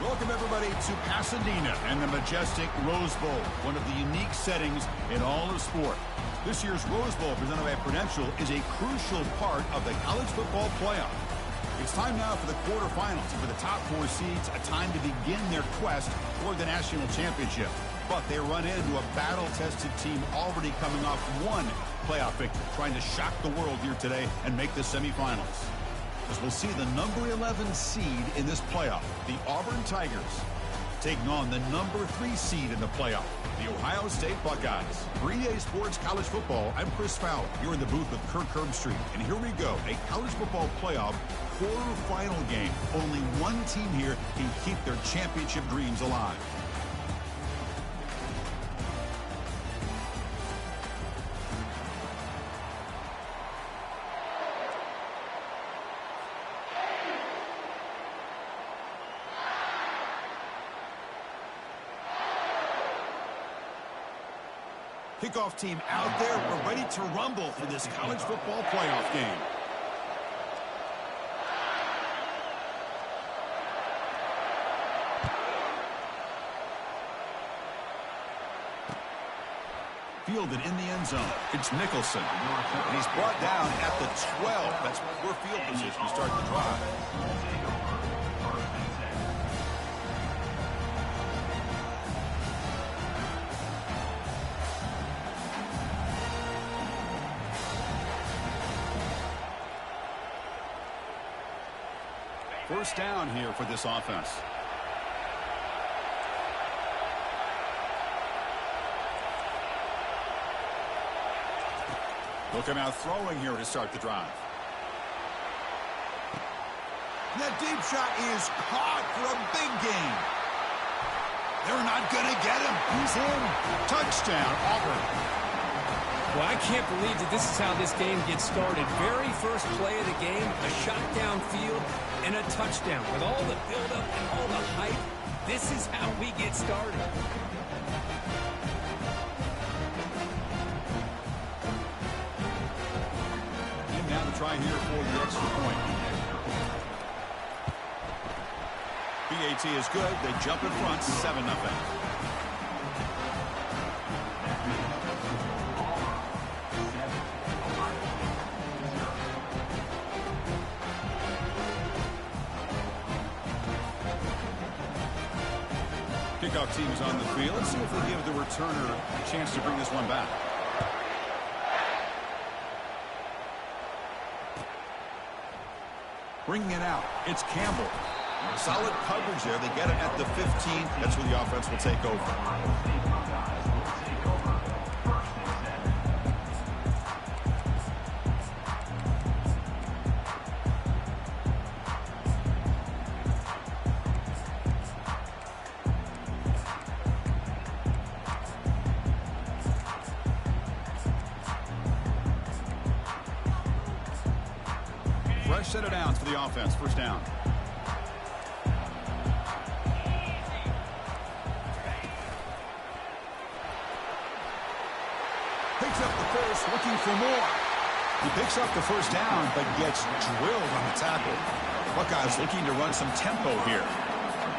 Welcome, everybody, to Pasadena and the majestic Rose Bowl, one of the unique settings in all of sport. This year's Rose Bowl, presented by Prudential, is a crucial part of the college football playoff. It's time now for the quarterfinals, and for the top four seeds, a time to begin their quest toward the national championship. But they run into a battle-tested team already coming off one playoff victory, trying to shock the world here today and make the semifinals. As we'll see the number 11 seed in this playoff, the Auburn Tigers, taking on the number 3 seed in the playoff, the Ohio State Buckeyes. For EA Sports College Football, I'm Chris Fowler. You're in the booth with Kirk Herbstreit. And here we go, a college football playoff quarterfinal game. Only one team here can keep their championship dreams alive. Kickoff team out there. We're ready to rumble for this college football playoff game. Fielded in the end zone. It's Nicholson. And he's brought down at the 12. That's poor field position to start the drive. First down here for this offense. Looking out throwing here to start the drive. That deep shot is caught for a big gain. They're not going to get him. He's in. Touchdown, Auburn. Well, I can't believe that this is how this game gets started. Very first play of the game, a shot downfield and a touchdown. With all the buildup and all the hype, this is how we get started. And now to try here for the extra point. BAT is good. They jump in front, 7-0. Kickoff team is on the field. Let's see if they give the returner a chance to bring this one back. Bringing it out. It's Campbell. Solid coverage there. They get it at the 15. That's where the offense will take over. Fresh set of downs for the offense. First down. Picks up the first, looking for more. He picks up the first down, but gets drilled on the tackle. Buckeyes looking to run some tempo here.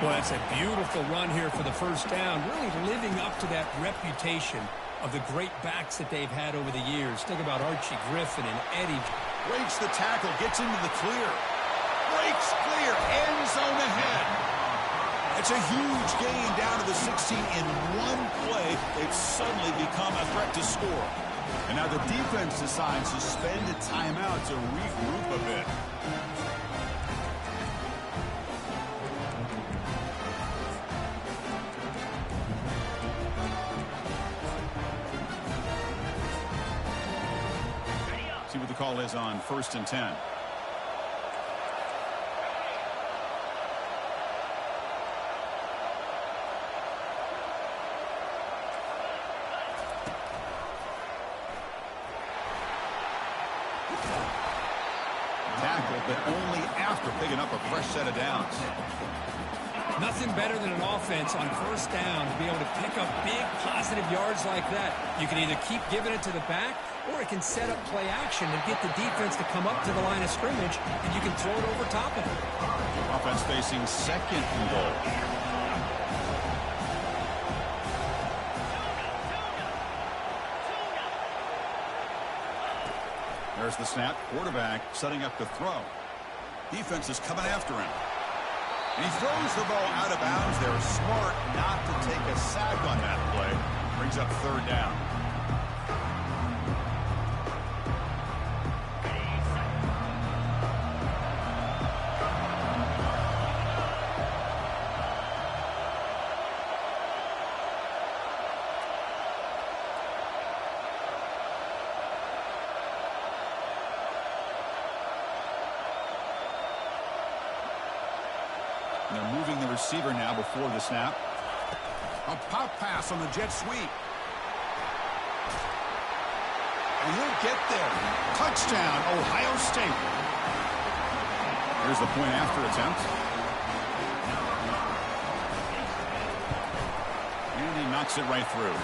Well, that's a beautiful run here for the first down. Really living up to that reputation of the great backs that they've had over the years. Think about Archie Griffin and Eddie. Breaks the tackle, gets into the clear. Breaks clear, end zone ahead. It's a huge gain down to the 16 in one play. They've suddenly become a threat to score. And now the defense decides to spend a timeout to regroup a bit. See what the call is on 1st and 10. Tackle, but only after picking up a fresh set of downs. Nothing better than an offense on first down to be able to pick up big positive yards like that. You can either keep giving it to the back, or it can set up play action and get the defense to come up to the line of scrimmage, and you can throw it over top of it. Offense facing second and goal. There's the snap. Quarterback setting up to throw. Defense is coming after him. And he throws the ball out of bounds. They're smart not to take a sack on that play. Brings up third down. And they're moving the receiver now before the snap. A pop pass on the jet sweep. And he'll get there. Touchdown, Ohio State. Here's the point after attempt. And he knocks it right through.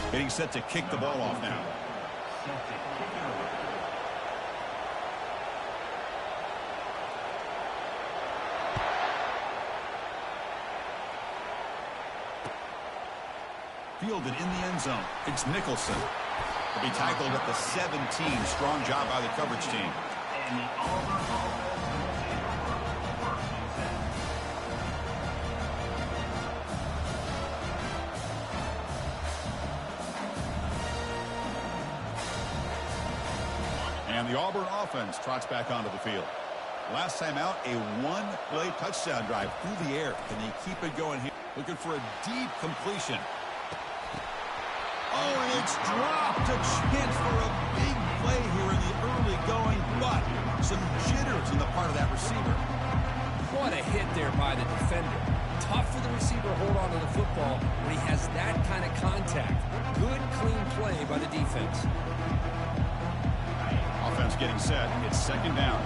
Getting set to kick the ball off now. Fielded in the end zone. It's Nicholson. He'll be tackled at the 17. Strong job by the coverage team. And the Auburn offense trots back onto the field. Last time out, a one-play touchdown drive through the air. Can they keep it going here? Looking for a deep completion. Oh, and it's dropped. A chance for a big play here in the early going, but some jitters on the part of that receiver. What a hit there by the defender. Tough for the receiver to hold on to the football when he has that kind of contact. Good, clean play by the defense. Offense getting set. It's second down.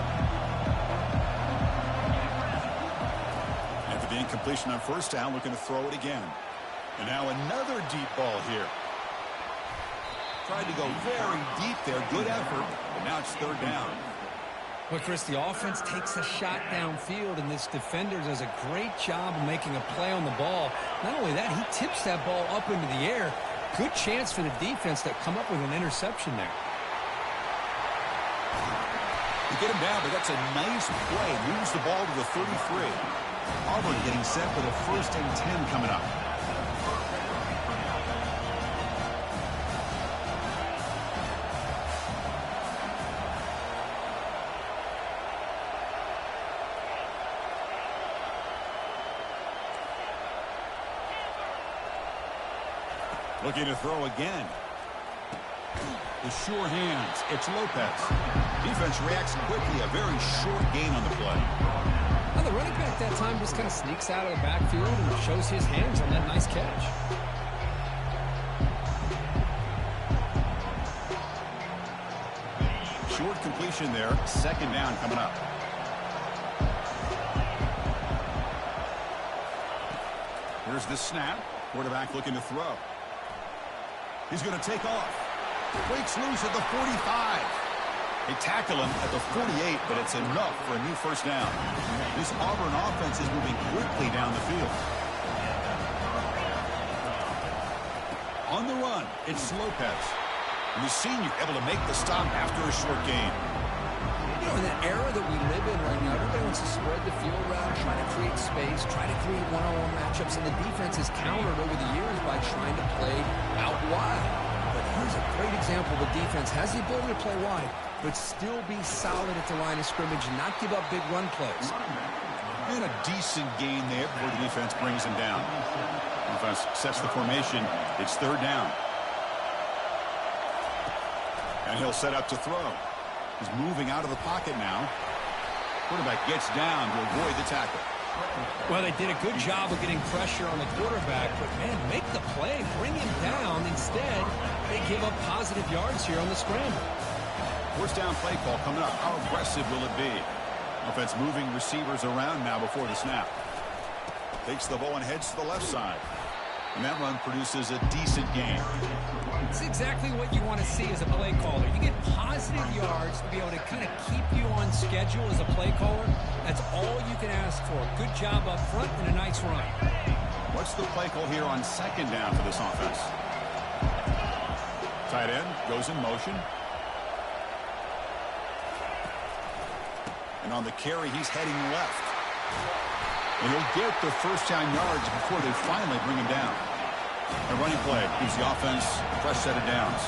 After the incompletion on first down, looking to throw it again. And now another deep ball here. Tried to go very deep there. Good effort. But now it's third down. Well, Chris, the offense takes a shot downfield, and this defender does a great job of making a play on the ball. Not only that, he tips that ball up into the air. Good chance for the defense to come up with an interception there. You get him down, but that's a nice play. Moves the ball to the 33. Auburn getting set for the 1st and 10 coming up. Looking to throw again. The sure hands. It's Lopez. Defense reacts quickly. A very short gain on the play. Now the running back that time just kind of sneaks out of the backfield and shows his hands on that nice catch. Short completion there. Second down coming up. Here's the snap. Quarterback looking to throw. He's going to take off. Breaks loose at the 45. They tackle him at the 48, but it's enough for a new first down. This Auburn offense is moving quickly down the field. On the run, it's Lopez. And the senior able to make the stop after a short gain. You know, in that era that we live in right now, everybody wants to spread the field around, try to create space, try to create one-on-one matchups, and the defense has countered over the years by trying to play out wide. But here's a great example. The defense has the ability to play wide, but still be solid at the line of scrimmage and not give up big run plays. And a decent gain there before the defense brings him down. Defense sets the formation. It's third down. And he'll set up to throw. He's moving out of the pocket now. Quarterback gets down to avoid the tackle. Well, they did a good job of getting pressure on the quarterback, but, man, make the play, bring him down. Instead, they give up positive yards here on the scramble. First down play call coming up. How aggressive will it be? Offense moving receivers around now before the snap. Takes the ball and heads to the left side. And that run produces a decent gain. It's exactly what you want to see as a play caller. You get positive yards to be able to kind of keep you on schedule as a play caller. That's all you can ask for. Good job up front and a nice run. What's the play call here on second down for this offense? Tight end goes in motion. And on the carry, he's heading left. And he'll get the first down yards before they finally bring him down. A running play gives the offense a fresh set of downs.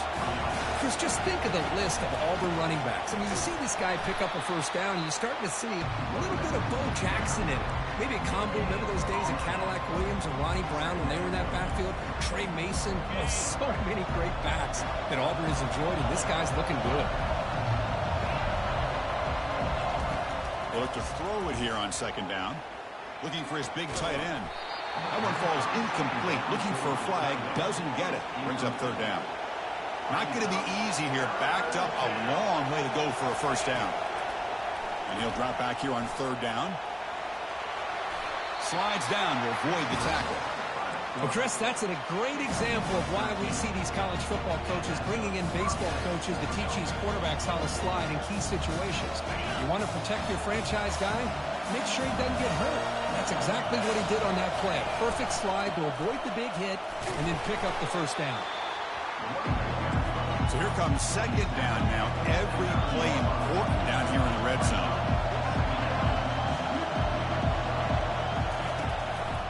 Chris, just think of the list of Auburn running backs. I mean, you see this guy pick up a first down, and you're starting to see a little bit of Bo Jackson in it. Maybe a combo. Remember those days of Cadillac Williams and Ronnie Brown when they were in that backfield? Trey Mason. Oh, so many great backs that Auburn has enjoyed, and this guy's looking good. We'll look to throw it here on second down. Looking for his big tight end. That one falls incomplete. Looking for a flag. Doesn't get it. Brings up third down. Not going to be easy here. Backed up a long way to go for a first down. And he'll drop back here on third down. Slides down to avoid the tackle. Well, Chris, that's a great example of why we see these college football coaches bringing in baseball coaches to teach these quarterbacks how to slide in key situations. You want to protect your franchise guy? Make sure he doesn't get hurt. That's exactly what he did on that play. Perfect slide to avoid the big hit and then pick up the first down. So here comes second down now. Every play important down here in the red zone.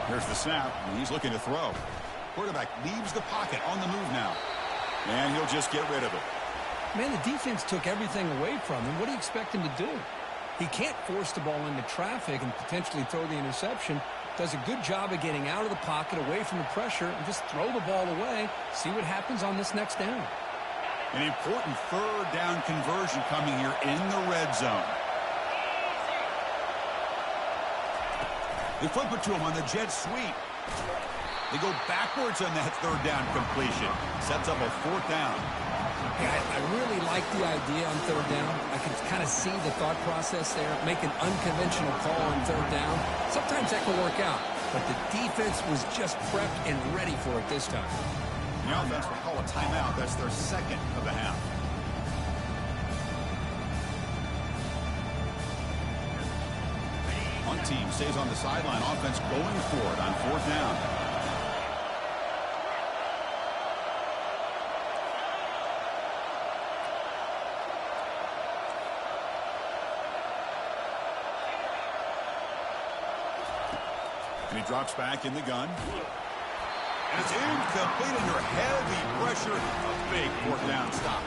Here's the snap, and he's looking to throw. Quarterback leaves the pocket on the move now. And he'll just get rid of it. Man, the defense took everything away from him. What do you expect him to do? He can't force the ball into traffic and potentially throw the interception. Does a good job of getting out of the pocket, away from the pressure, and just throw the ball away. See what happens on this next down. An important third down conversion coming here in the red zone. They flip it to him on the jet sweep. They go backwards on that third down completion. Sets up a fourth down. Yeah, I really like the idea on third down. I can kind of see the thought process there. Make an unconventional call on third down. Sometimes that can work out. But the defense was just prepped and ready for it this time. The offense will call a timeout. That's their second of the half. One team stays on the sideline. Offense going for it on fourth down. And he drops back in the gun. And it's incomplete under heavy pressure. A big fourth down stop.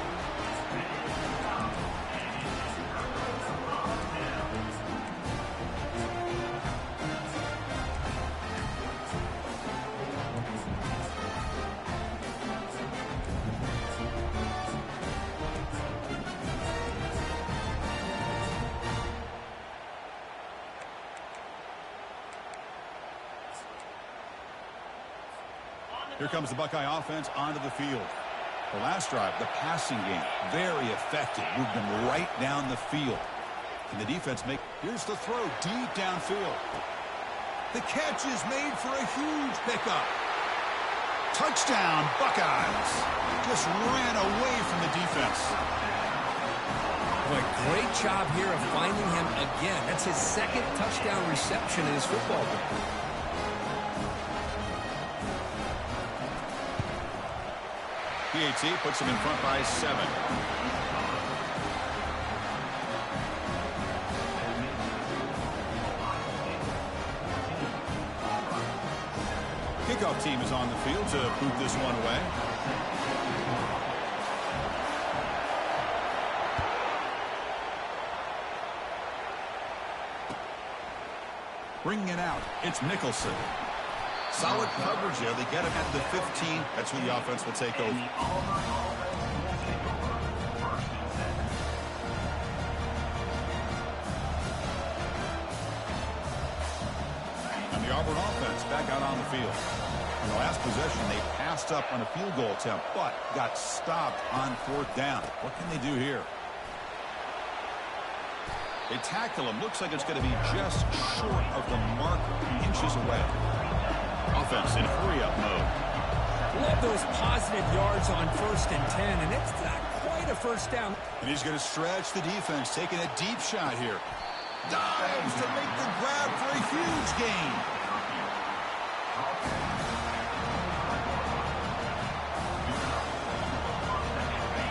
Here comes the Buckeye offense onto the field. The last drive, the passing game, very effective. Moved them right down the field. And the defense here's the throw deep downfield. The catch is made for a huge pickup. Touchdown, Buckeyes. Just ran away from the defense. Boy, great job here of finding him again. That's his second touchdown reception in his football game. PAT puts him in front by 7. Kickoff team is on the field to boot this one away. Bringing it out, it's Nicholson. Solid coverage there. They get him at the 15. That's who the offense will take over. And the Auburn offense back out on the field. In the last possession, they passed up on a field goal attempt, but got stopped on fourth down. What can they do here? They tackle him. Looks like it's going to be just short of the mark, inches away. Offense in hurry-up mode. Love those positive yards on 1st and 10, and it's not quite a first down. And he's going to stretch the defense, taking a deep shot here. Dives to make the grab for a huge gain.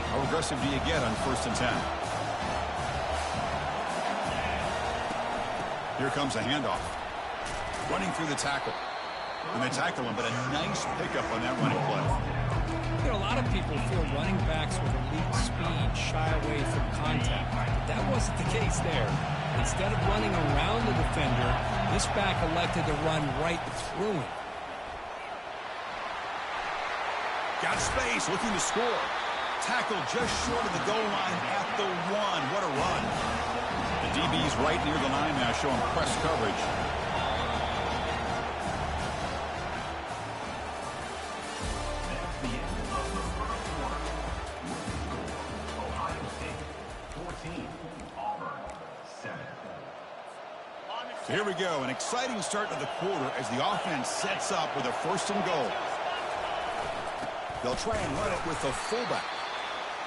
How aggressive do you get on 1st and 10? Here comes a handoff. Running through the tackle. And they tackle him, but a nice pickup on that running play. You know, a lot of people feel running backs with elite speed shy away from contact. That wasn't the case there. Instead of running around the defender, this back elected to run right through him. Got space, looking to score. Tackle just short of the goal line at the 1. What a run. The DB's right near the line now, showing press coverage. So here we go, an exciting start to the quarter as the offense sets up with a 1st and goal. They'll try and run it with the fullback.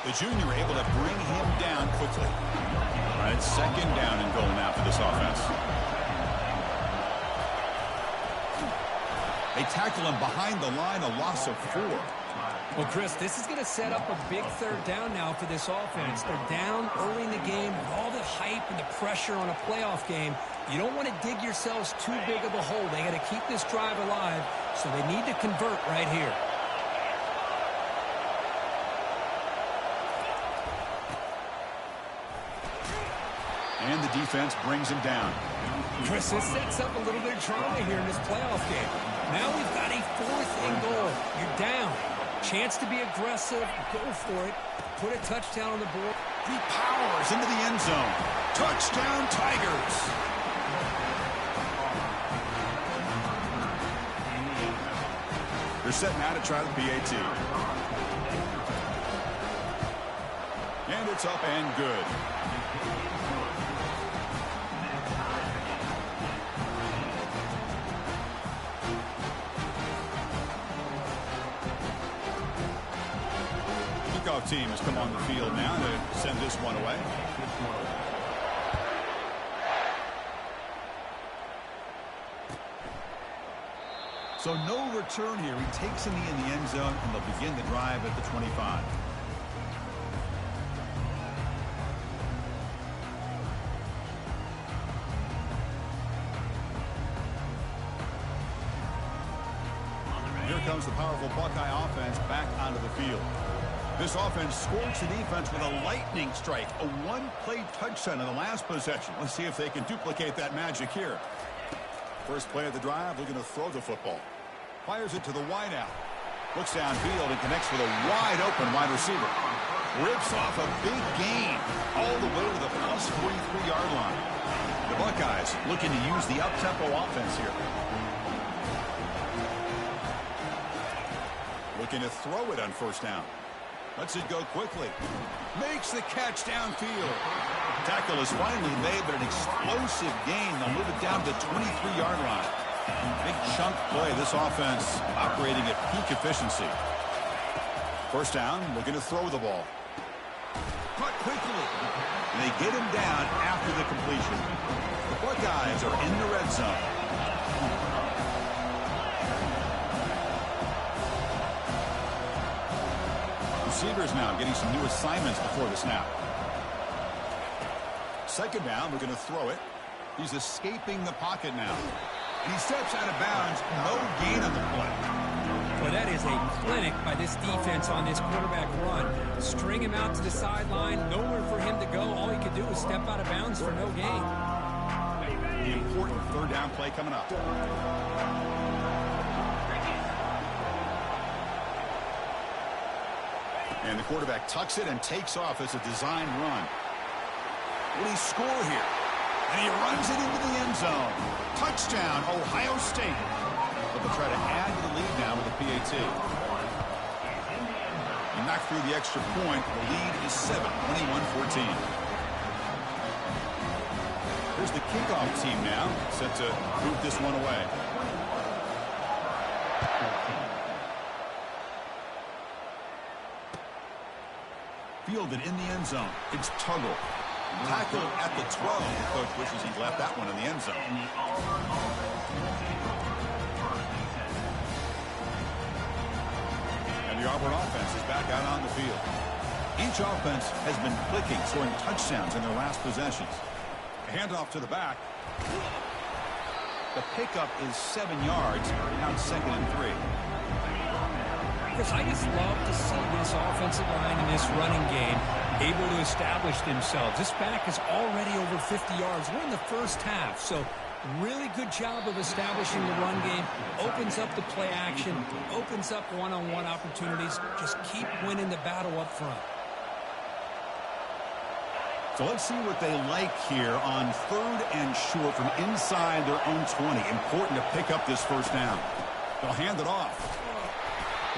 The junior able to bring him down quickly. All right, 2nd down and goal now for this offense. They tackle him behind the line, a loss of 4. Well, Chris, this is going to set up a big 3rd down now for this offense. They're down early in the game with all the hype and the pressure on a playoff game. You don't want to dig yourselves too big of a hole. They got to keep this drive alive, so they need to convert right here. And the defense brings him down. Chris, this sets up a little bit of drama here in this playoff game. Now we've got a 4th and goal. You're down. Chance to be aggressive. Go for it. Put a touchdown on the board. He powers into the end zone. Touchdown, Tigers. They're setting out to try the PAT. And it's up and good. Kickoff team has come on the field now to send this one away. So no return here. He takes a knee in the end zone, and they'll begin the drive at the 25. Here comes the powerful Buckeye offense back onto the field. This offense scorched the defense with a lightning strike, a one-play touchdown in the last possession. Let's see if they can duplicate that magic here. First play of the drive, looking to throw the football. Fires it to the wideout. Looks downfield and connects with a wide-open wide receiver. Rips off a big gain all the way to the plus 43-yard line. The Buckeyes looking to use the up-tempo offense here. Looking to throw it on 1st down. Lets it go quickly. Makes the catch downfield. Tackle is finally made, but an explosive gain. They'll move it down to the 23-yard line. Big chunk play. This offense operating at peak efficiency. 1st down, looking to throw the ball. Caught quickly. And they get him down after the completion. The Buckeyes are in the red zone. Receivers now getting some new assignments before the snap. 2nd down, we're going to throw it. He's escaping the pocket now. And he steps out of bounds. No gain on the play. Well, that is a clinic by this defense on this quarterback run. String him out to the sideline. Nowhere for him to go. All he could do was step out of bounds for no gain. The important 3rd down play coming up. And the quarterback tucks it and takes off as a design run. Will he score here? And he runs it into the end zone. Touchdown, Ohio State. But they'll try to add to the lead now with the PAT. He knocked through the extra point. The lead is 7, 21-14. here's the kickoff team now, set to boot this one away. Fielded in the end zone. It's Tuggle. Tackled at the 12. The coach wishes he'd left that one in the end zone. And the Auburn offense is back out on the field. Each offense has been clicking, scoring touchdowns in their last possessions. A handoff to the back. The pickup is 7 yards. Now it's 2nd and 3. Chris, I just love to see this offensive line and this running game able to establish themselves. This back is already over 50 yards. We're in the first half, so really good job of establishing the run game. Opens up the play action, opens up one-on-one opportunities. Just keep winning the battle up front. So let's see what they like here on 3rd and short from inside their own 20. Important to pick up this first down. They'll hand it off.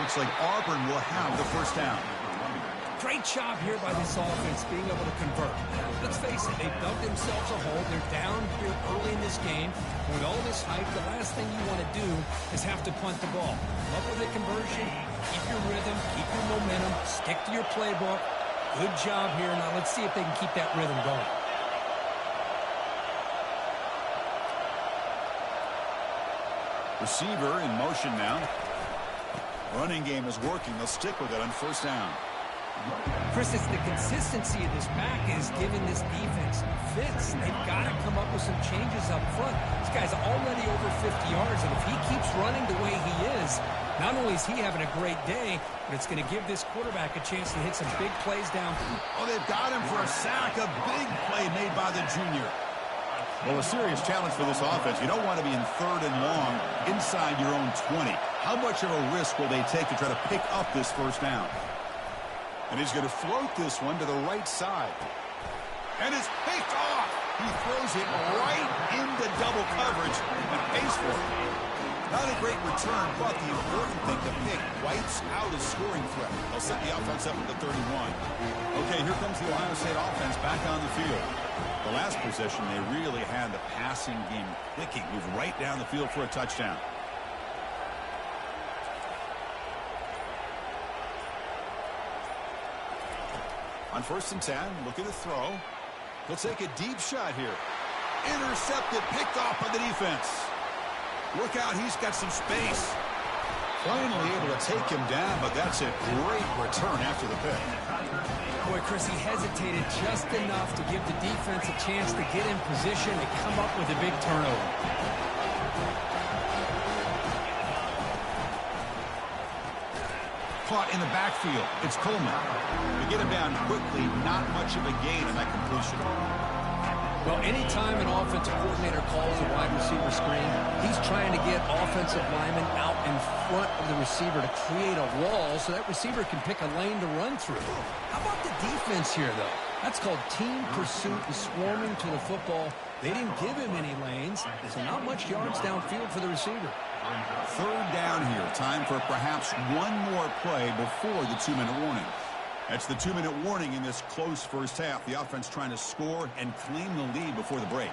Looks like Auburn will have the first down. Great job here by this offense being able to convert. Let's face it, they've dug themselves a hole. They're down here early in this game. With all this hype, the last thing you want to do is have to punt the ball. Come up with a conversion, keep your rhythm, keep your momentum, stick to your playbook. Good job here. Now let's see if they can keep that rhythm going. Receiver in motion now. Running game is working. They'll stick with it on first down. Chris, it's the consistency of this back is giving this defense fits. They've got to come up with some changes up front. This guy's already over 50 yards, and if he keeps running the way he is, not only is he having a great day, but it's going to give this quarterback a chance to hit some big plays downfield. Oh, they've got him for a sack. A big play made by the junior. Well, a serious challenge for this offense. You don't want to be in 3rd and long inside your own 20. How much of a risk will they take to try to pick up this first down? And he's going to float this one to the right side. And it's picked off. He throws it right into double coverage and pays for it. Not a great return, but the important thing, the pick wipes out a scoring threat. They'll set the offense up at the 31. Okay, here comes the Ohio State offense back on the field. The last possession, they really had the passing game clicking. Moved right down the field for a touchdown. On 1st and 10, look at the throw. He'll take a deep shot here. Intercepted, picked off by the defense. Look out, he's got some space. Finally able to take him down, but that's a great return after the pick. Boy, Chris, he hesitated just enough to give the defense a chance to get in position and come up with a big turnover. Caught in the backfield. It's Coleman. To get him down quickly, not much of a gain in that completion. Well, anytime an offensive coordinator calls a wide receiver screen, he's trying to get offensive linemen out in front of the receiver to create a wall so that receiver can pick a lane to run through. How about the defense here, though? That's called team pursuit and swarming to the football. They didn't give him any lanes, so not much yards downfield for the receiver. 3rd down here. Time for perhaps one more play before the 2-minute warning. That's the 2-minute warning in this close first half. The offense trying to score and claim the lead before the break.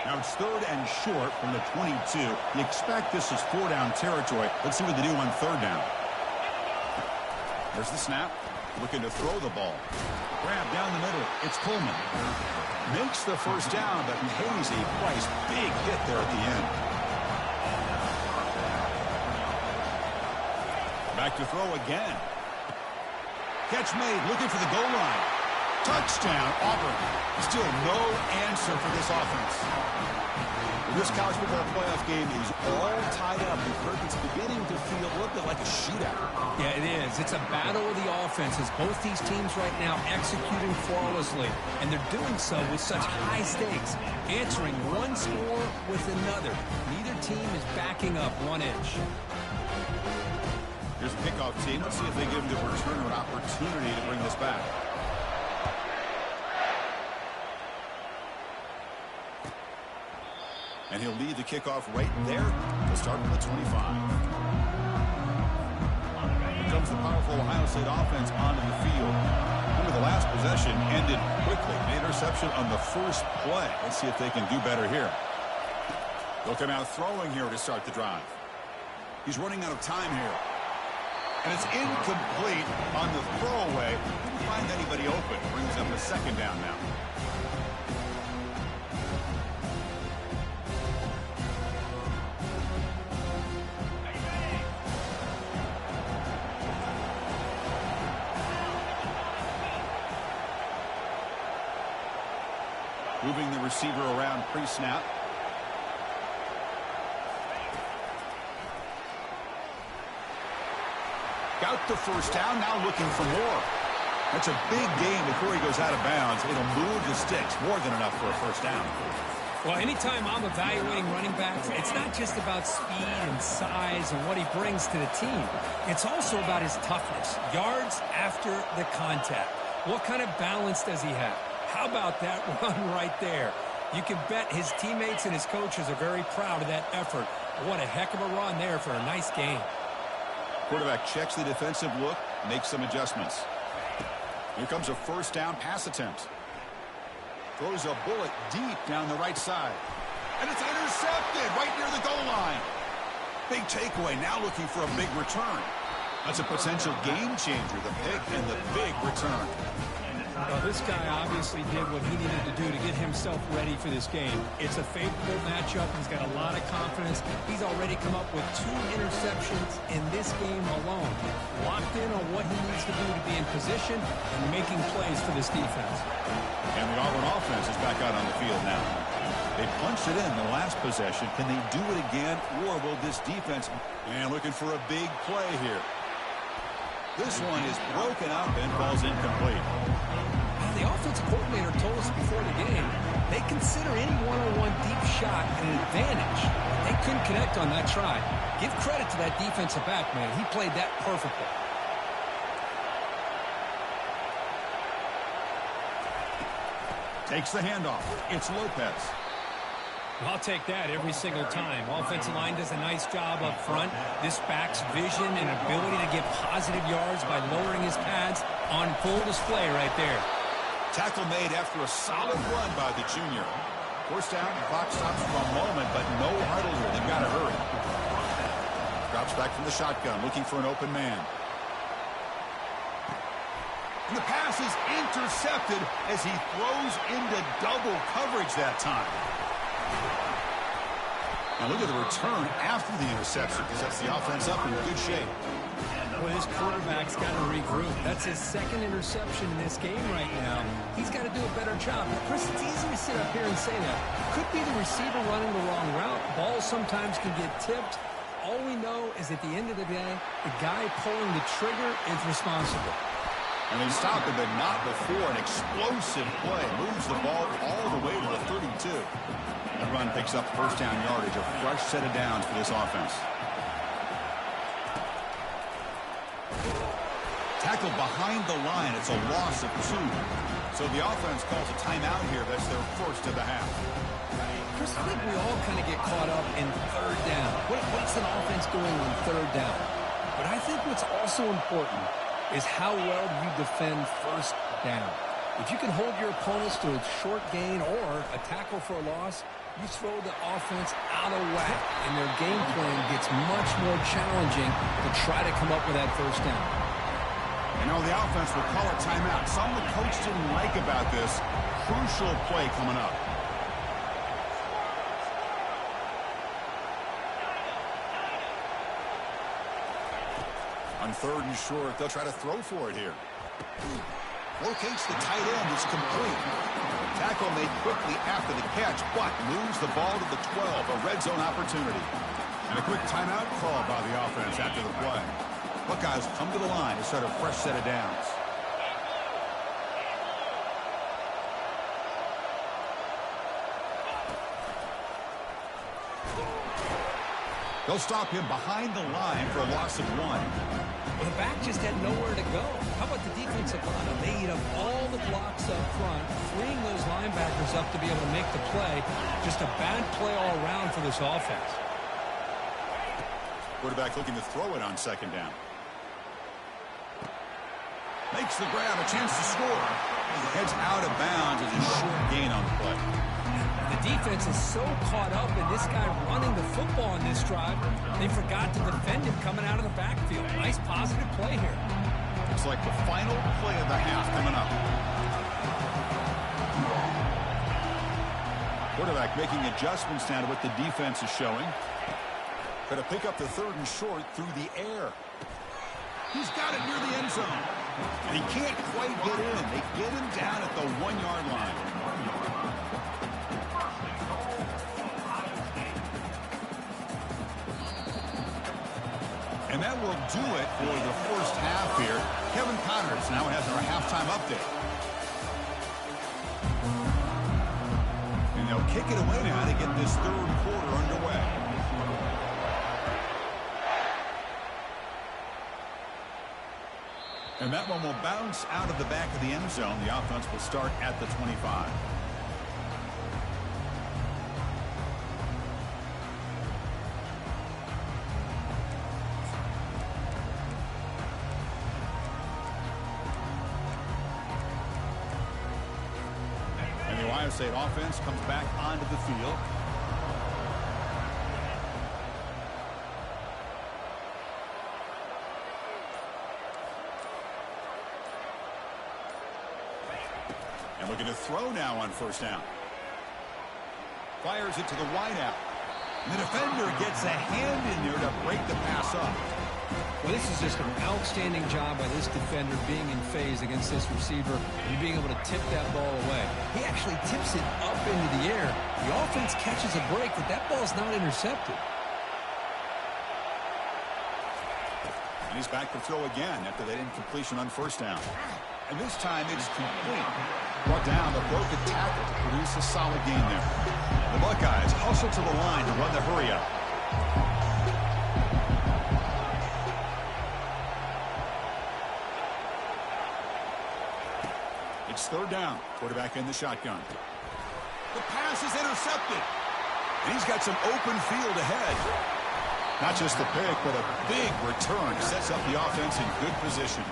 Now it's 3rd and short from the 22. You expect this is 4-down territory. Let's see what they do on 3rd down. There's the snap. Looking to throw the ball. Grab down the middle. It's Coleman. Makes the first down, but pays a price. Big hit there at the end. Back to throw again. Catch made. Looking for the goal line. Touchdown, Auburn. Still no answer for this offense. This college football playoff game is all tied up. And Kirk, it's beginning to feel a little bit like a shootout. Yeah, it is. It's a battle of the offenses. Both these teams right now executing flawlessly, and they're doing so with such high stakes, answering one score with another. Neither team is backing up 1 inch. Here's the kickoff team. Let's see if they give the returner an opportunity to bring this back. And he'll lead the kickoff right there. We'll start with the 25. Here comes the powerful Ohio State offense onto the field. Over the last possession, possession ended quickly. An interception on the first play. Let's see if they can do better here. They'll come out throwing here to start the drive. He's running out of time here. And it's incomplete on the throwaway. Didn't find anybody open. Brings up a second down now. Moving the receiver around pre-snap. Got the first down, now looking for more. That's a big gain before he goes out of bounds. It'll move the sticks, more than enough for a first down. Well, anytime I'm evaluating running backs, it's not just about speed and size and what he brings to the team. It's also about his toughness, yards after the contact. What kind of balance does he have? How about that run right there? You can bet his teammates and his coaches are very proud of that effort. What a heck of a run there for a nice gain. Quarterback checks the defensive look, makes some adjustments. Here comes a first down pass attempt. Throws a bullet deep down the right side. And it's intercepted right near the goal line. Big takeaway, now looking for a big return. That's a potential game changer, the pick and the big return. Well, this guy obviously did what he needed to do to get himself ready for this game. It's a favorable matchup. He's got a lot of confidence. He's already come up with 2 interceptions in this game alone. Locked in on what he needs to do to be in position and making plays for this defense. And the Auburn offense is back out on the field now. They punched it in the last possession. Can they do it again, or will this defense... And looking for a big play here. This one is broken up and falls incomplete. The offensive coordinator told us before the game they consider any one-on-one deep shot an advantage. They couldn't connect on that try. Give credit to that defensive back, man. He played that perfectly. Takes the handoff. It's Lopez. I'll take that every single time. Offensive line does a nice job up front. This back's vision and ability to get positive yards by lowering his pads on full display right there. Tackle made after a solid run by the junior. First down, clock stops for a moment, but no huddle here. They've got to hurry. Drops back from the shotgun, looking for an open man. And the pass is intercepted as he throws into double coverage that time. Now look at the return after the interception. Sets the offense up in good shape. Well, his quarterback's got to regroup. That's his second interception in this game right now. He's got to do a better job. Chris, it's easy to sit up here and say that. Could be the receiver running the wrong route. Balls sometimes can get tipped. All we know is at the end of the day, the guy pulling the trigger is responsible. And they stop it, but not before an explosive play. Moves the ball all the way to the 32. The run picks up first down yardage, a fresh set of downs for this offense. Tackled behind the line. It's a loss of 2. So the offense calls a timeout here. That's their first of the half. Chris, I think we all kind of get caught up in third down. What's an offense doing on third down? But I think what's also important is how well do you defend first down. If you can hold your opponents to a short gain or a tackle for a loss, you throw the offense out of whack, and their game plan gets much more challenging to try to come up with that first down. You know, the offense will call a timeout. Some the coach didn't like about this. Crucial play coming up. On third and short, they'll try to throw for it here. Locates the tight end. It's complete. Tackle made quickly after the catch, but moves the ball to the 12, a red zone opportunity. And a quick timeout call by the offense after the play. Buckeyes come to the line to start a fresh set of downs. They'll stop him behind the line for a loss of 1. Well, the back just had nowhere to go. How about the defensive line? They eat up all the blocks up front, freeing those linebackers up to be able to make the play. Just a bad play all around for this offense. Quarterback looking to throw it on second down. Makes the grab, a chance to score. gets out of bounds as a short gain on the play. The defense is so caught up in this guy running the football on this drive, they forgot to defend him coming out of the backfield. Nice positive play here. Looks like the final play of the half coming up. Quarterback making adjustments now to what the defense is showing. Going to pick up the 3rd and short through the air. He's got it near the end zone. And he can't quite get in. They get him down at the 1-yard line. And that will do it for the first half here. Kevin Connors now has our halftime update. And they'll kick it away now to get this 3rd quarter underway. And that one will bounce out of the back of the end zone. The offense will start at the 25. And the Ohio State offense comes back onto the field. Looking to throw now on 1st down. Fires it to the wideout. And the defender gets a hand in there to break the pass up. Well, this is just an outstanding job by this defender being in phase against this receiver and being able to tip that ball away. He actually tips it up into the air. The offense catches a break, but that ball's not intercepted. And he's back to throw again after that incompletion on 1st down. And this time it's complete. Brought down the broken tackle to produce a solid gain there. The Buckeyes hustle to the line to run the hurry up. It's 3rd down. Quarterback in the shotgun. The pass is intercepted. And he's got some open field ahead. Not just the pick, but a big return sets up the offense in good position.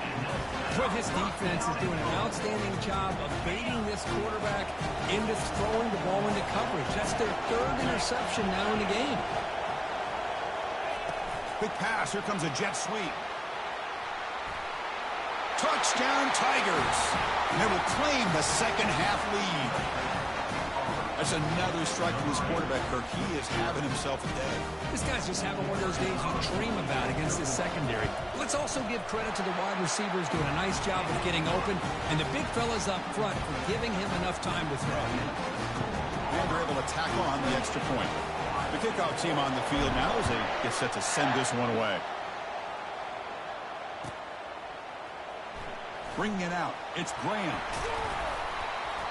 But this defense is doing an outstanding job of baiting this quarterback into throwing the ball into coverage. That's their 3rd interception now in the game. Big pass. Here comes a jet sweep. Touchdown, Tigers. And they will claim the 2nd half lead. That's another strike to his quarterback, Kirk. He is having himself a day. This guy's just having one of those days you dream about against this secondary. Let's also give credit to the wide receivers doing a nice job of getting open, and the big fellas up front for giving him enough time to throw. And they're able to tackle on the extra point. The kickoff team on the field now as they get set to send this one away. Bringing it out, it's Graham.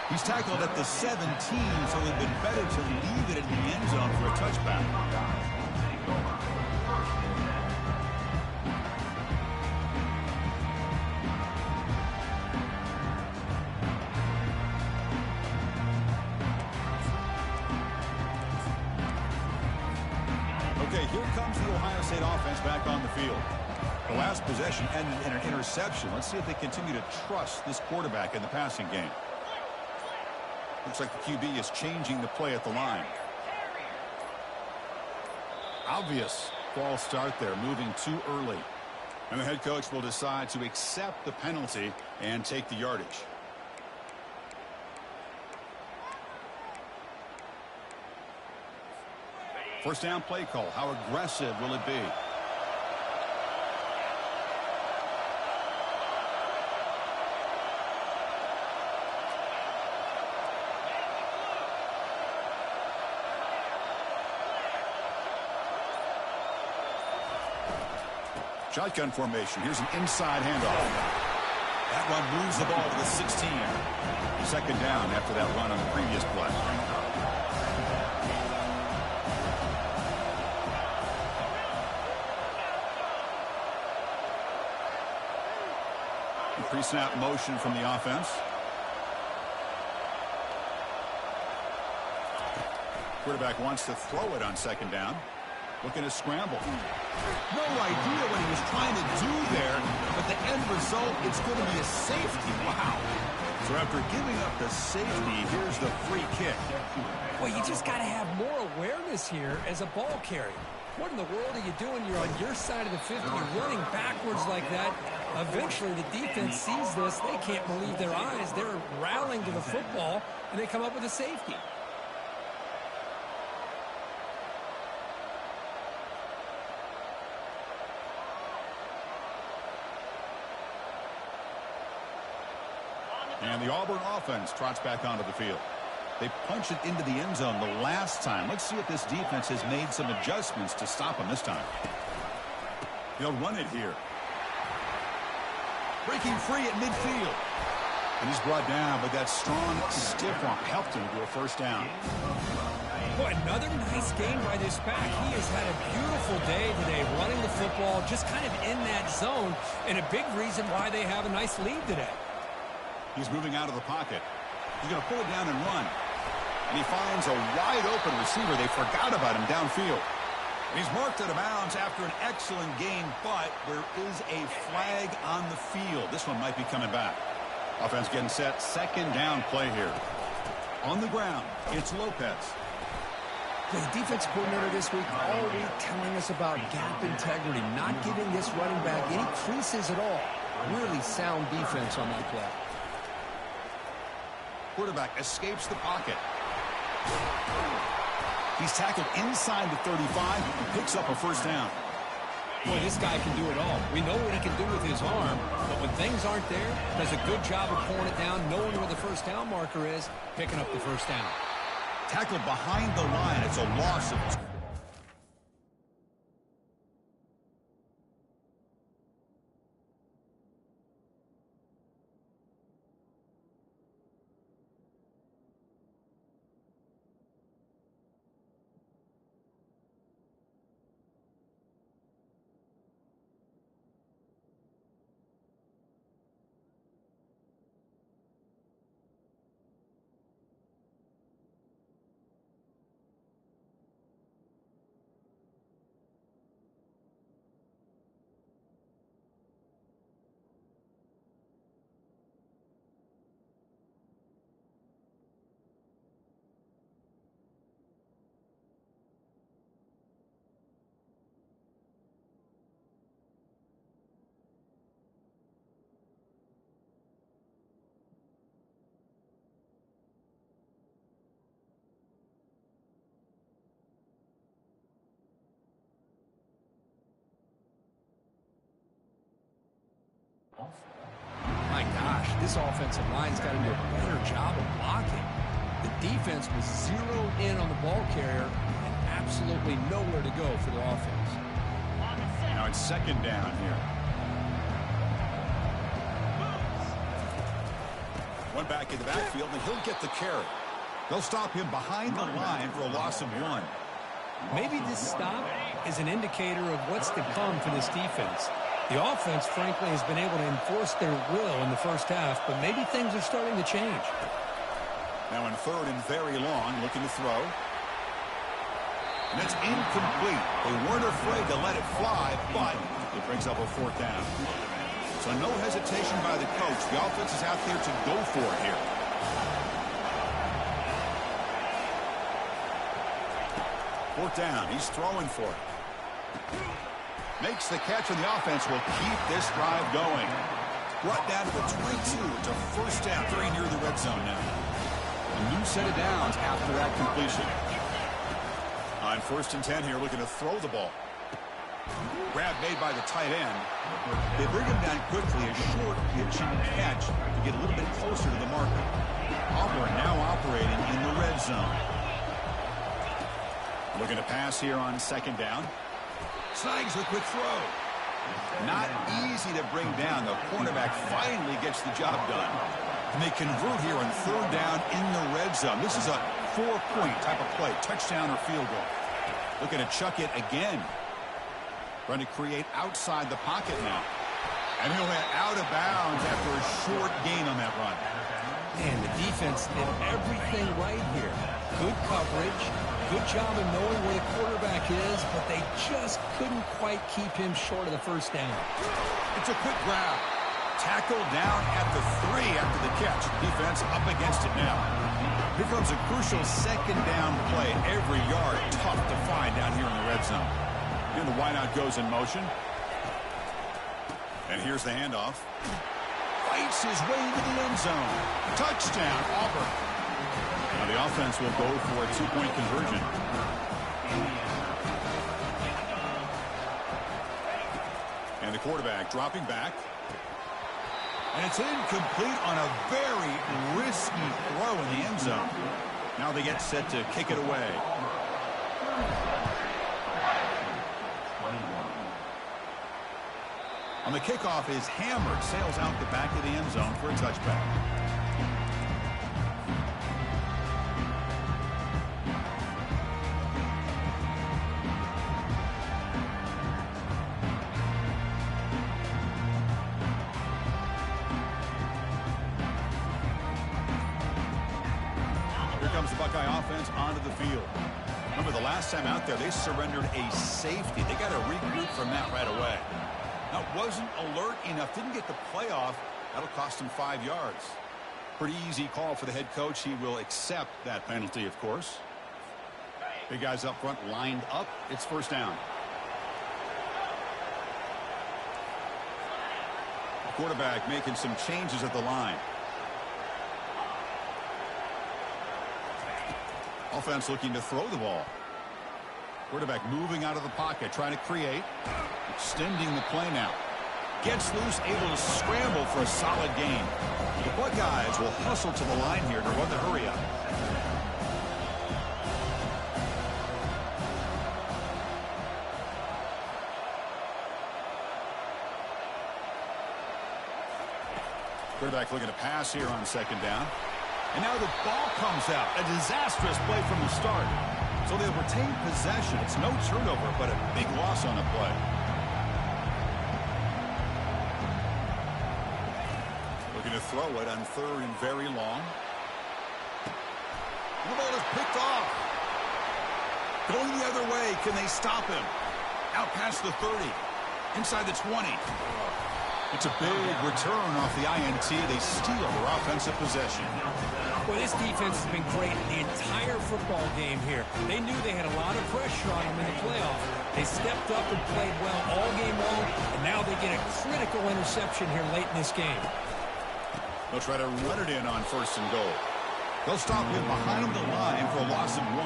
He's tackled at the 17, so it would have been better to leave it in the end zone for a touchback. Okay, here comes the Ohio State offense back on the field. The last possession ended in an interception. Let's see if they continue to trust this quarterback in the passing game. Looks like the QB is changing the play at the line. Obvious false start there, moving too early. And the head coach will decide to accept the penalty and take the yardage. First down play call. How aggressive will it be? Shotgun formation. Here's an inside handoff. That run moves the ball to the 16. 2nd down after that run on the previous play. Pre-snap motion from the offense. Quarterback wants to throw it on 2nd down. Looking to scramble. No idea what he was trying to do there, but the end result, it's going to be a safety. Wow. So after giving up the safety, here's the free kick. Well, you just got to have more awareness here as a ball carrier. What in the world are you doing? You're on your side of the 50. You're running backwards like that. Eventually, the defense sees this. They can't believe their eyes. They're rallying to the football, and they come up with a safety. And the Auburn offense trots back onto the field. They punch it into the end zone the last time. Let's see if this defense has made some adjustments to stop them this time. They'll run it here. Breaking free at midfield. And he's brought down, but that strong, stiff arm helped him to a first down. Boy, another nice game by this back. He has had a beautiful day today running the football, just kind of in that zone, and a big reason why they have a nice lead today. He's moving out of the pocket. He's going to pull it down and run. And he finds a wide-open receiver. They forgot about him downfield. And he's marked out of bounds after an excellent game, but there is a flag on the field. This one might be coming back. Offense getting set. Second down play here. On the ground, it's Lopez. The defense coordinator this week all week telling us about gap integrity, not giving this running back any creases at all. Really sound defense on that play. Quarterback escapes the pocket. He's tackled inside the 35 and picks up a first down. Boy, this guy can do it all. We know what he can do with his arm, but when things aren't there, does a good job of pulling it down, knowing where the first down marker is, picking up the first down. Tackled behind the line. It's a loss of My gosh, this offensive line's got to do a better job of blocking. The defense was zeroed in on the ball carrier and absolutely nowhere to go for the offense. Now it's second down here. One back in the backfield, and he'll get the carry. They'll stop him behind the line for a loss of 1. Maybe this stop is an indicator of what's to come for this defense. The offense, frankly, has been able to enforce their will in the first half, but maybe things are starting to change. Now in third and very long, looking to throw. And it's incomplete. They weren't afraid to let it fly, but it brings up a fourth down. So no hesitation by the coach. The offense is out there to go for it here. Fourth down. He's throwing for it. Makes the catch, and the offense will keep this drive going. Brought down to the 22. It's a first down. Very near the red zone now. A new set of downs after that completion. On first and 10 here, looking to throw the ball. Grab made by the tight end. They bring him down quickly. A short pitch catch to get a little bit closer to the marker. Auburn now operating in the red zone. Looking to pass here on second down. Snags a quick throw. Not easy to bring down. The cornerback finally gets the job done. And they convert here on third down in the red zone. This is a 4-point type of play. Touchdown or field goal. Looking to chuck it again. Trying to create outside the pocket now. And he'll head out of bounds after a short gain on that run. Man, the defense did everything right here. Good coverage. Good job of knowing where the quarterback is, but they just couldn't quite keep him short of the first down. It's a quick grab. Tackled down at the 3 after the catch. Defense up against it now. Here comes a crucial second down play. Every yard tough to find down here in the red zone. And the wideout goes in motion. And here's the handoff. Fights his way into the end zone. Touchdown, Auburn. Now the offense will go for a 2-point conversion. And the quarterback dropping back. And it's incomplete on a very risky throw in the end zone. Now they get set to kick it away. On the kickoff is hammered, sails out the back of the end zone for a touchback. Here comes the Buckeye offense onto the field. Remember, the last time out there, they surrendered a safety. They got to regroup from that right away. Now, wasn't alert enough, didn't get the play off. That'll cost him 5 yards. Pretty easy call for the head coach. He will accept that penalty, of course. Big guys up front lined up. It's first down. The quarterback making some changes at the line. Offense looking to throw the ball. Quarterback moving out of the pocket, trying to create. Extending the play now. Gets loose, able to scramble for a solid gain. The Buckeyes will hustle to the line here to run the hurry up. Quarterback looking to pass here on second down. And now the ball comes out. A disastrous play from the start. So they'll retain possession. It's no turnover, but a big loss on the play. Looking to throw it on third and very long. The ball is picked off. Going the other way. Can they stop him? Out past the 30. Inside the 20. It's a big return off the INT. They steal their offensive possession. Well, this defense has been great the entire football game here. They knew they had a lot of pressure on them in the playoffs. They stepped up and played well all game long, and now they get a critical interception here late in this game. They'll try to run it in on first and goal. They'll stop him behind the line for a loss of 1.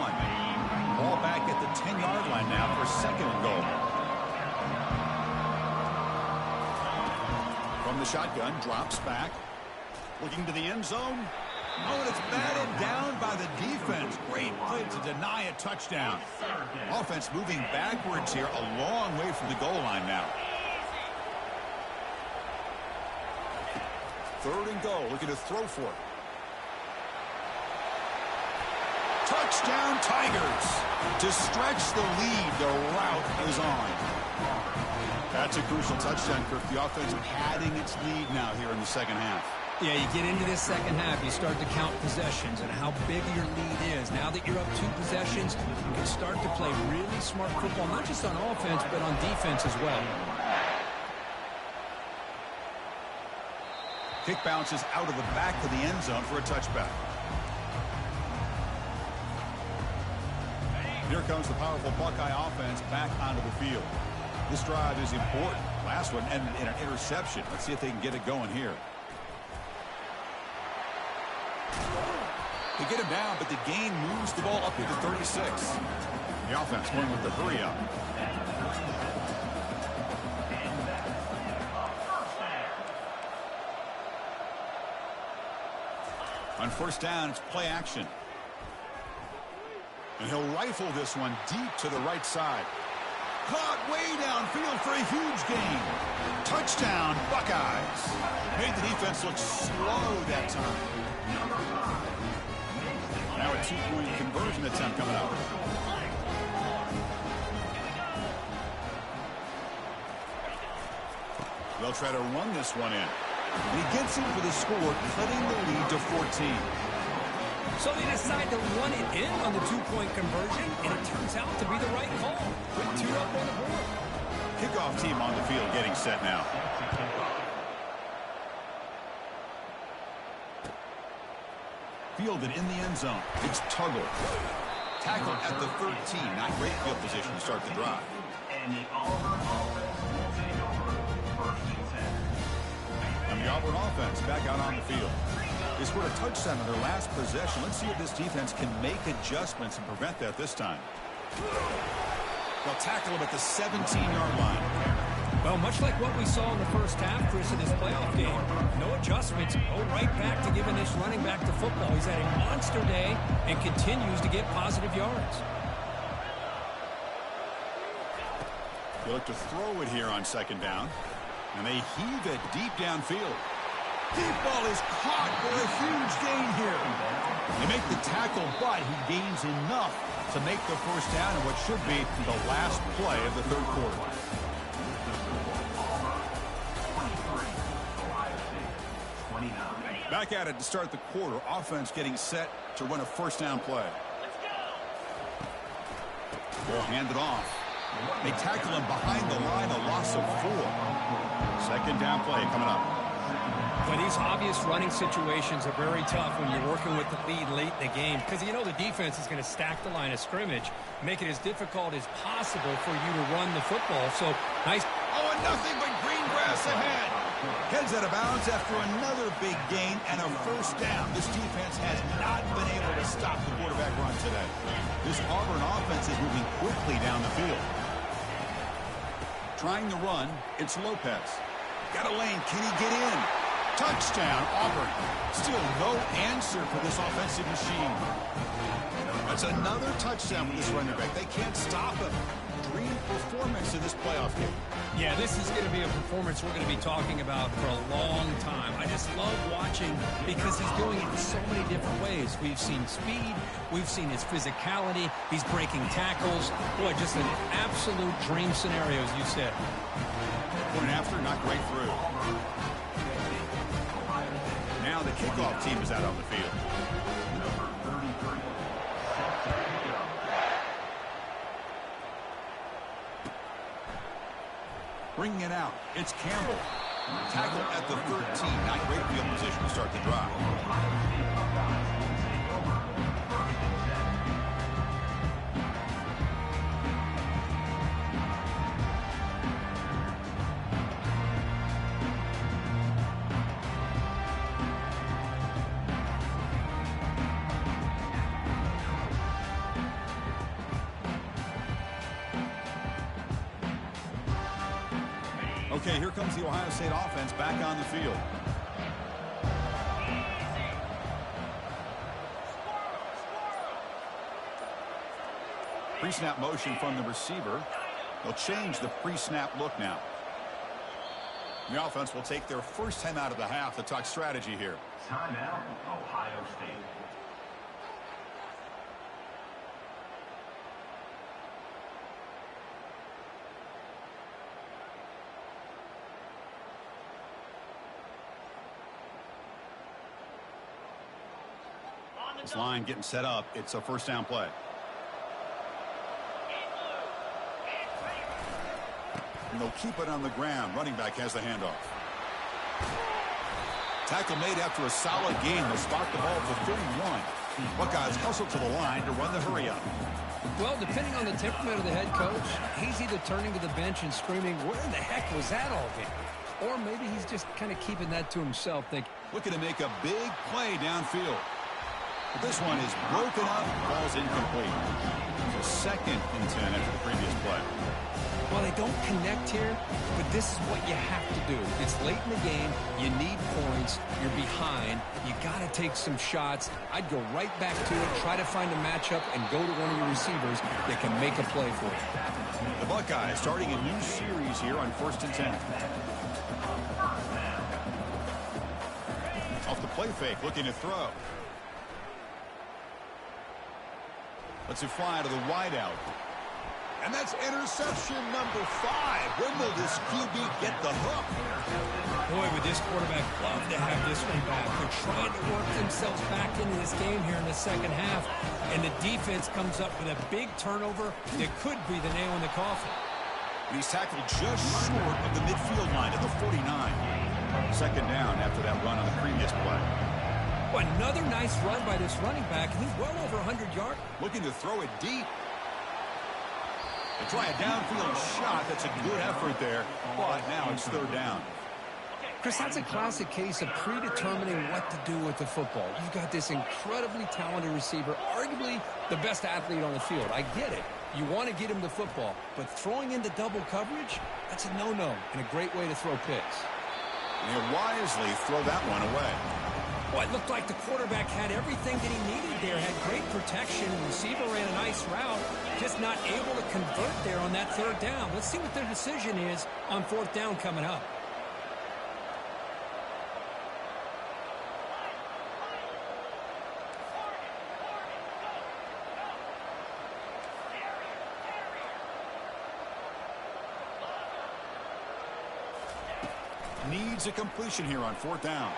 Ball back at the 10-yard line now for second and goal. From the shotgun, drops back. Looking to the end zone. Oh, and it's batted down by the defense. Great play to deny a touchdown. Offense moving backwards here, a long way from the goal line now. Third and goal, looking to throw for it. Touchdown, Tigers. To stretch the lead, the route is on. That's a crucial touchdown, Kirk. The offense padding its lead now here in the second half. Yeah, you get into this second half, you start to count possessions and how big your lead is. Now that you're up 2 possessions, you can start to play really smart football, not just on offense, but on defense as well. Kick bounces out of the back of the end zone for a touchback. Here comes the powerful Buckeye offense back onto the field. This drive is important. Last one ended in an interception. Let's see if they can get it going here. They get him down, but the gain moves the ball up to the 36. The offense going with the hurry up. On first down, it's play action. And he'll rifle this one deep to the right side. Caught way downfield for a huge gain. Touchdown, Buckeyes. Made the defense look slow that time. Now a 2-point conversion attempt coming out. They'll try to run this one in. And he gets in for the score, cutting the lead to 14. So they decide to run it in on the 2-point conversion, and it turns out to be the right call. Put 2 up on the board. Kickoff team on the field getting set now. fielded in the end zone. It's Tuggle. Tackle at the 13. Not great field position to start the drive. And the Auburn offense will take over first and 10. And the Auburn offense back out on the field. They scored a touchdown on their last possession. Let's see if this defense can make adjustments and prevent that this time. They'll tackle him at the 17-yard line. Well, much like what we saw in the first half, Chris, in this playoff game, no adjustments, go right back to giving this running back to football. He's had a monster day and continues to get positive yards. They look to throw it here on second down, and they heave it deep downfield. Deep ball is caught for a huge gain here. They make the tackle, but he gains enough to make the first down in what should be the last play of the third quarter. Back at it to start the quarter. Offense getting set to run a first down play. Ball handed off. They tackle him behind the line, a loss of 4. Second down play coming up. Well, these obvious running situations are very tough when you're working with the lead late in the game because you know the defense is going to stack the line of scrimmage, make it as difficult as possible for you to run the football. So, nice. Oh, and nothing but green grass ahead. Heads out of bounds after another big gain and a first down. This defense has not been able to stop the quarterback run today. This Auburn offense is moving quickly down the field. Trying to run, it's Lopez. Got a lane, can he get in? Touchdown, Auburn. Still no answer for this offensive machine. That's another touchdown with this running back. They can't stop him. Dream performance in this playoff game. Yeah, this is going to be a performance we're going to be talking about for a long time. I just love watching because he's doing it in so many different ways. We've seen speed. We've seen his physicality. He's breaking tackles. Boy, just an absolute dream scenario, as you said. Point after, not great through. Now the kickoff team is out on the field. Bringing it out, it's Campbell. Tackle at the 13. Not great field position to start the drive. Okay, here comes the Ohio State offense back on the field. Pre-snap motion from the receiver. They'll change the pre-snap look now. The offense will take their first time out of the half to talk strategy here. Timeout, Ohio State. This line getting set up. It's a first down play. And they'll keep it on the ground. Running back has the handoff. Tackle made after a solid gain. They'll spot the ball for 31. Buckeyes hustle to the line to run the hurry up. Well, depending on the temperament of the head coach, he's either turning to the bench and screaming, where the heck was that all game? Or maybe he's just kind of keeping that to himself, thinking, looking to make a big play downfield. But this one is broken up. Ball's incomplete. So second and 10 after the previous play. well, they don't connect here, but this is what you have to do. It's late in the game. You need points. You're behind. You got to take some shots. I'd go right back to it, try to find a matchup, and go to one of your receivers that can make a play for you. The Buckeyes starting a new series here on 1st and 10. Off the play fake, looking to throw. Lets it fly to the wideout. And that's interception number 5. When will this QB get the hook? Boy, would this quarterback love to have this one back. They're trying to work themselves back into this game here in the second half. And the defense comes up with a big turnover that could be the nail in the coffin. And he's tackled just short of the midfield line at the 49. Second down after that run on the previous play. Well, another nice run by this running back. He's well over 100 yards. Looking to throw it deep. They try a downfield shot. That's a good effort there. But now it's third down. Chris, that's a classic case of predetermining what to do with the football. You've got this incredibly talented receiver, arguably the best athlete on the field. I get it. You want to get him the football, but throwing into double coverage, that's a no-no and a great way to throw picks. And he'll wisely throw that one away. Well, it looked like the quarterback had everything that he needed there, had great protection. The receiver ran a nice route, just not able to convert there on that third down. Let's see what their decision is on fourth down coming up. Needs a completion here on fourth down.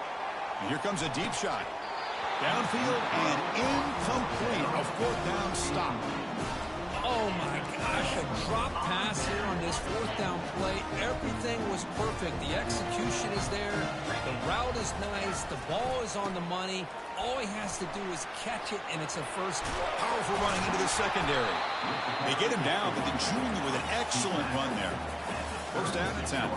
And here comes a deep shot. Downfield and incomplete. A fourth down stop. Oh my gosh, a drop pass here on this fourth down play. Everything was perfect. The execution is there. The route is nice. The ball is on the money. All he has to do is catch it, and it's a first. Powerful running into the secondary. They get him down, but the junior with an excellent run there. First down and 10.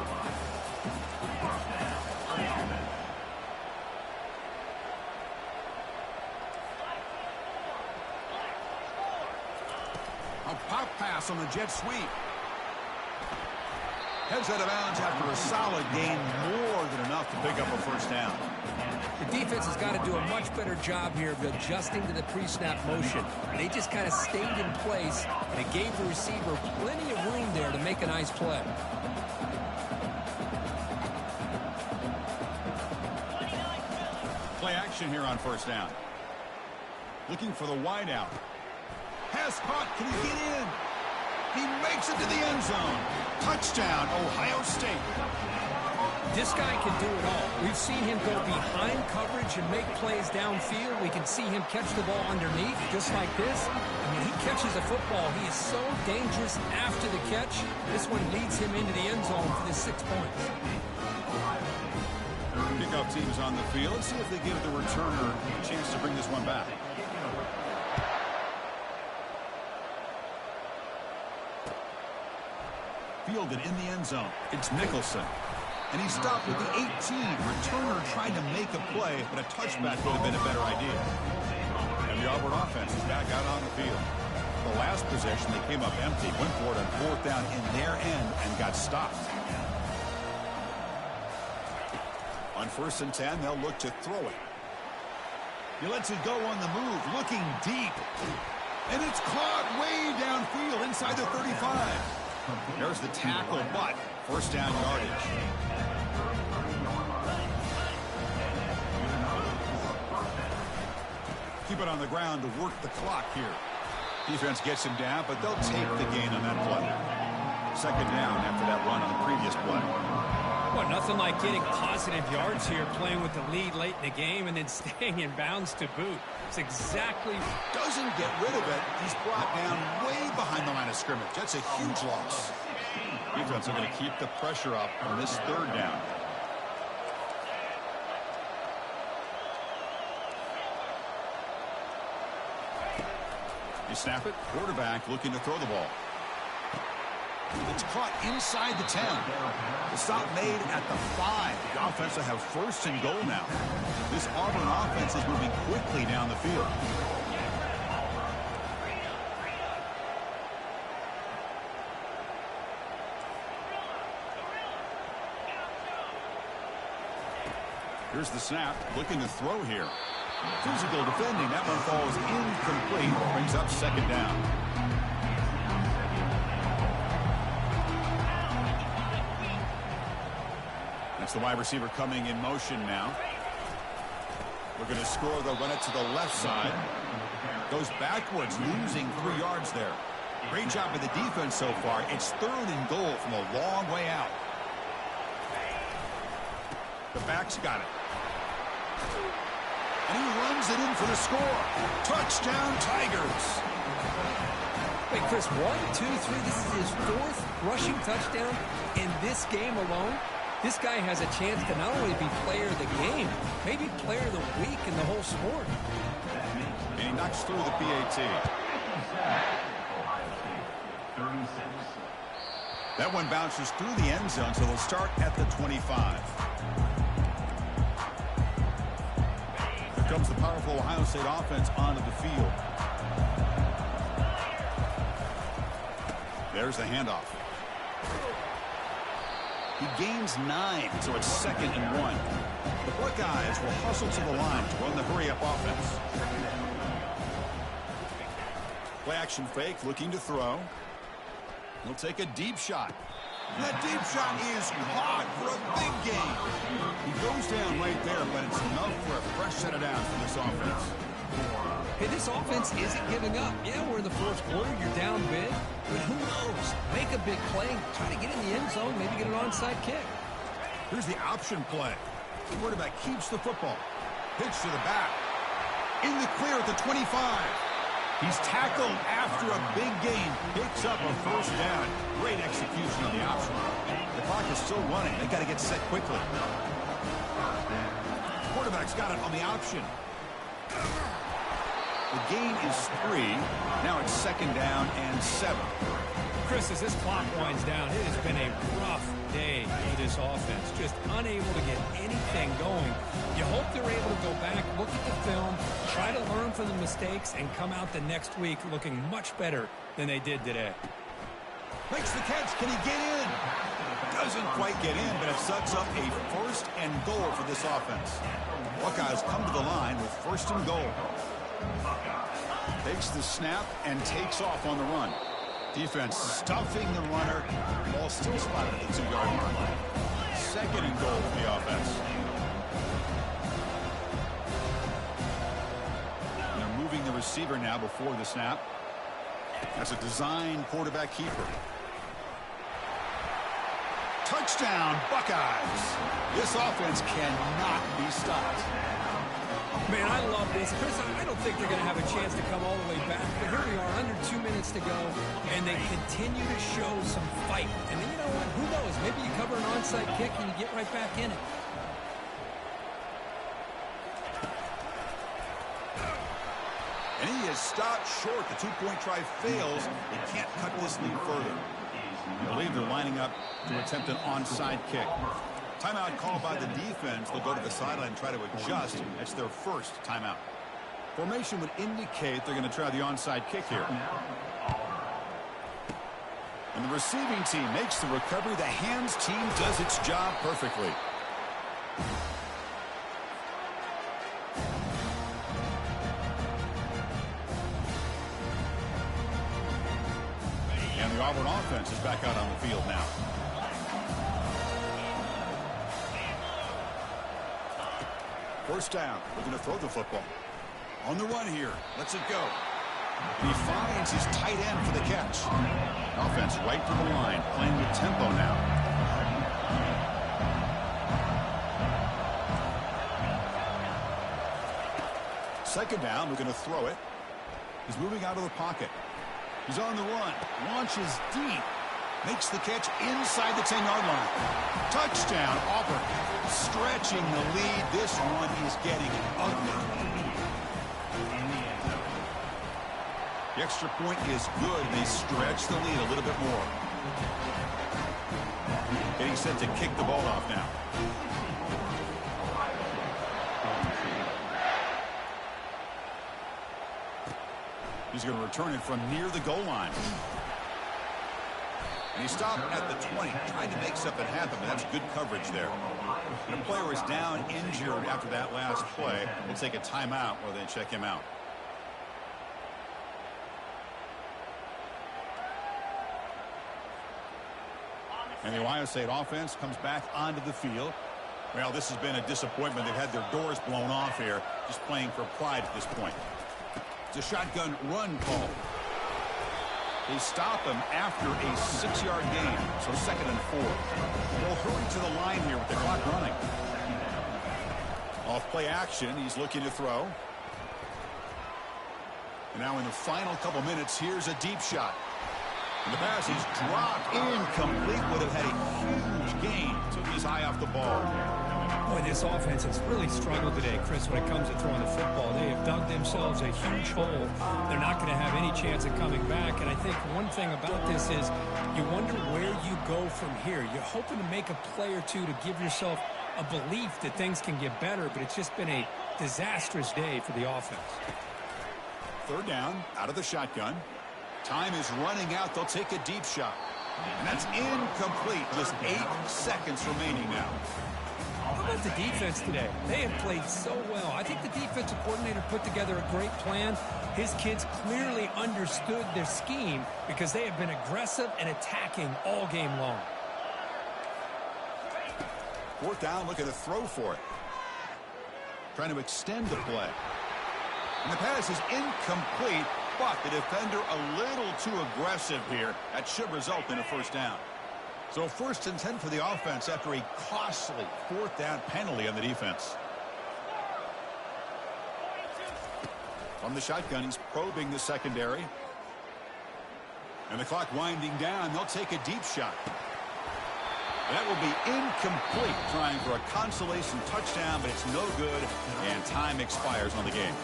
A pop pass on the jet sweep. Heads out of bounds after a solid gain, more than enough to pick up a first down. The defense has got to do a much better job here of adjusting to the pre-snap motion. They just kind of stayed in place, and it gave the receiver plenty of room there to make a nice play. Play action here on first down. Looking for the wideout. Pass caught. Can he get in? He makes it to the end zone. Touchdown, Ohio State. This guy can do it all. We've seen him go behind coverage and make plays downfield. We can see him catch the ball underneath, just like this. And when he catches a football, he is so dangerous after the catch. This one leads him into the end zone for the 6 points. Kickoff teams on the field. Let's see if they give the returner a chance to bring this one back. Fielded in the end zone. It's Nicholson. And he stopped with the 18. Returner tried to make a play, but a touchback would have been a better idea. And the Auburn offense is back out on the field. The last possession, they came up empty, went for it on fourth down in their end, and got stopped. On 1st and 10, they'll look to throw it. He lets it go on the move, looking deep. And it's caught way downfield inside the 35. There's the tackle, but first down yardage. Keep it on the ground to work the clock here. Defense gets him down, but they'll take the gain on that play. Second down after that run on the previous play. Well, nothing like getting positive yards here, playing with the lead late in the game and then staying in bounds to boot. It's exactly... Doesn't get rid of it. He's brought down way behind the line of scrimmage. That's a huge loss. Defense are going to keep the pressure up on this third down. You snap it. Quarterback looking to throw the ball. It's caught inside the 10. The stop made at the 5. The offense will have first and goal now. This Auburn offense is moving quickly down the field. Here's the snap. Looking to throw here. Physical defending. That one falls incomplete. Brings up second down. That's the wide receiver coming in motion now. We're going to score. They'll run it to the left side. Goes backwards, losing 3 yards there. Great job by the defense so far. It's third and goal from a long way out. The back's got it. And he runs it in for the score. Touchdown, Tigers. Wait, Chris, 1, 2, 3. This is his 4th rushing touchdown in this game alone. This guy has a chance to not only be player of the game, maybe player of the week in the whole sport. And he knocks through the PAT. That one bounces through the end zone, so they'll start at the 25. Here comes the powerful Ohio State offense onto the field. There's the handoff. He gains 9, so it's 2nd and 1. The Buckeyes will hustle to the line to run the hurry-up offense. Play action fake, looking to throw. He'll take a deep shot. That deep shot is hot for a big gain. He goes down right there, but it's enough for a fresh set of downs for this offense. Hey, this offense isn't giving up. Yeah, we're in the fourth quarter. You're down big. But who knows? Make a big play. Try to get in the end zone. Maybe get an onside kick. Here's the option play. The quarterback keeps the football. Pitch to the back. In the clear at the 25. He's tackled after a big gain. Picks up a first down. Great execution on the option. The clock is still running. They got to get set quickly. Quarterback's got it on the option. The gain is 3. Now it's 2nd down and 7. Chris, as this clock winds down, it has been a rough day for this offense. Just unable to get anything going. You hope they're able to go back, look at the film, try to learn from the mistakes, and come out the next week looking much better than they did today. Makes the catch. Can he get in? Doesn't quite get in, but it sets up a 1st and goal for this offense. Buckeyes come to the line with 1st and goal. Takes the snap and takes off on the run. Defense stuffing the runner. Ball still spotted at the 2-yard line. 2nd and goal for the offense. And they're moving the receiver now before the snap. That's a design quarterback keeper. Touchdown, Buckeyes. This offense cannot be stopped. Man, I love this. Chris, I don't think they're going to have a chance to come all the way back. But here we are, under 2 minutes to go, and they continue to show some fight. And then, you know what? Who knows? Maybe you cover an onside kick and you get right back in it. And he is stopped short. The 2-point try fails. They can't cut this lead further. I believe they're lining up to attempt an onside kick. Timeout called by the defense. They'll go to the sideline and try to adjust. It's their 1st timeout. Formation would indicate they're going to try the onside kick here. And the receiving team makes the recovery. The hands team does its job perfectly. And the Auburn offense is back out on the field now. First down. We're going to throw the football. On the run here. Lets it go. And he finds his tight end for the catch. Offense right to the line. Playing with tempo now. Second down. We're going to throw it. He's moving out of the pocket. He's on the run. Launches deep. Makes the catch inside the 10-yard line. Touchdown, Auburn. Stretching the lead. This one is getting ugly. The extra point is good. They stretch the lead a little bit more. Getting set to kick the ball off now. He's going to return it from near the goal line. And he stopped at the 20, trying to make something happen, but that's good coverage there. And a player is down injured after that last play. We'll take a timeout while they check him out. And the Ohio State offense comes back onto the field. Well, this has been a disappointment. They've had their doors blown off here, just playing for pride at this point. It's a shotgun run call. They stop him after a 6-yard gain, so 2nd and 4. They'll hurry to the line here with the clock running. Off play action, he's looking to throw. And now in the final couple minutes, here's a deep shot. And the pass is dropped incomplete. Would have had a huge gain. Took his eye off the ball. Boy, this offense has really struggled today, Chris, when it comes to throwing the football. They have dug themselves a huge hole. They're not going to have any chance of coming back. And I think one thing about this is you wonder where you go from here. You're hoping to make a play or two to give yourself a belief that things can get better, but it's just been a disastrous day for the offense. Third down, out of the shotgun. Time is running out. They'll take a deep shot. And that's incomplete. Just 8 seconds remaining now. How about the defense today? They have played so well. I think the defensive coordinator put together a great plan. His kids clearly understood their scheme because they have been aggressive and attacking all game long. Fourth down, looking to throw for it. Trying to extend the play. And the pass is incomplete, but the defender a little too aggressive here. That should result in a first down. So 1st and 10 for the offense after a costly 4th down penalty on the defense. From the shotgun, he's probing the secondary. And the clock winding down. They'll take a deep shot. That will be incomplete, trying for a consolation touchdown, but it's no good, and time expires on the game.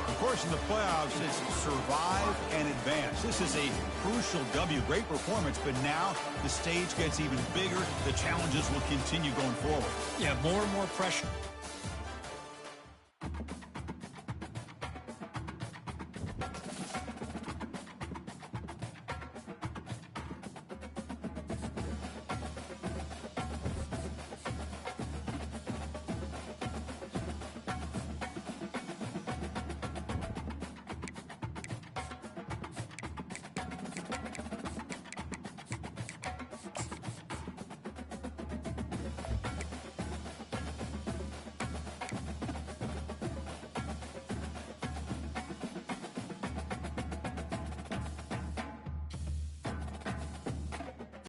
Of course, in the playoffs, it's survive and advance. This is a crucial W. Great performance, but now the stage gets even bigger. The challenges will continue going forward. Yeah, more and more pressure.